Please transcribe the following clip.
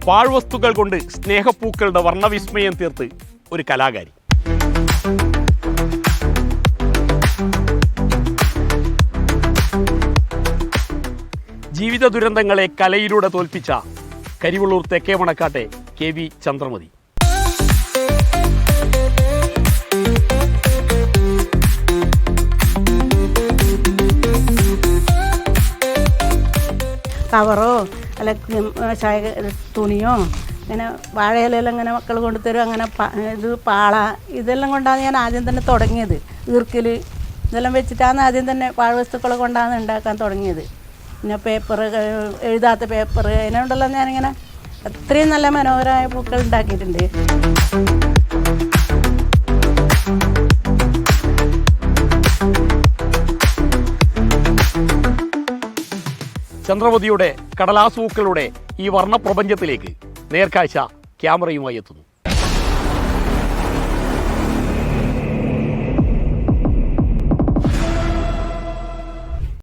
പാഴ്വസ്തുക്കൾ കൊണ്ട് സ്നേഹപ്പൂക്കളുടെ വർണ്ണവിസ്മയം തീർത്ത് ഒരു കലാകാരി. ജീവിത ദുരന്തങ്ങളെ കലയിലൂടെ തോൽപ്പിച്ച കരിവള്ളൂർ തെക്കേ മണക്കാട്ടെ KV ചന്ദ്രമതി. കവറോ അല്ല തുണിയോ ഇങ്ങനെ വാഴയിലെല്ലാം ഇങ്ങനെ മക്കൾ കൊണ്ടുതരും. അങ്ങനെ ഇത് പാള ഇതെല്ലാം കൊണ്ടാണ് ഞാൻ ആദ്യം തന്നെ തുടങ്ങിയത്. ഈർക്കിൽ ഇതെല്ലാം വെച്ചിട്ടാണ് ആദ്യം തന്നെ പാഴ്വസ്തുക്കളെ കൊണ്ടാണ് ഉണ്ടാക്കാൻ തുടങ്ങിയത്. പിന്നെ പേപ്പർ, എഴുതാത്ത പേപ്പർ, അതിനോടുള്ള ഞാനിങ്ങനെ അത്രയും നല്ല മനോഹരമായ പൂക്കൾ ഉണ്ടാക്കിയിട്ടുണ്ട്. ചന്ദ്രമതിയുടെ കടലാസ് പൂക്കളുടെ ഈ വർണ്ണപ്രപഞ്ചത്തിലേക്ക് നേർക്കാഴ്ച ക്യാമറയുമായി എത്തുന്നു.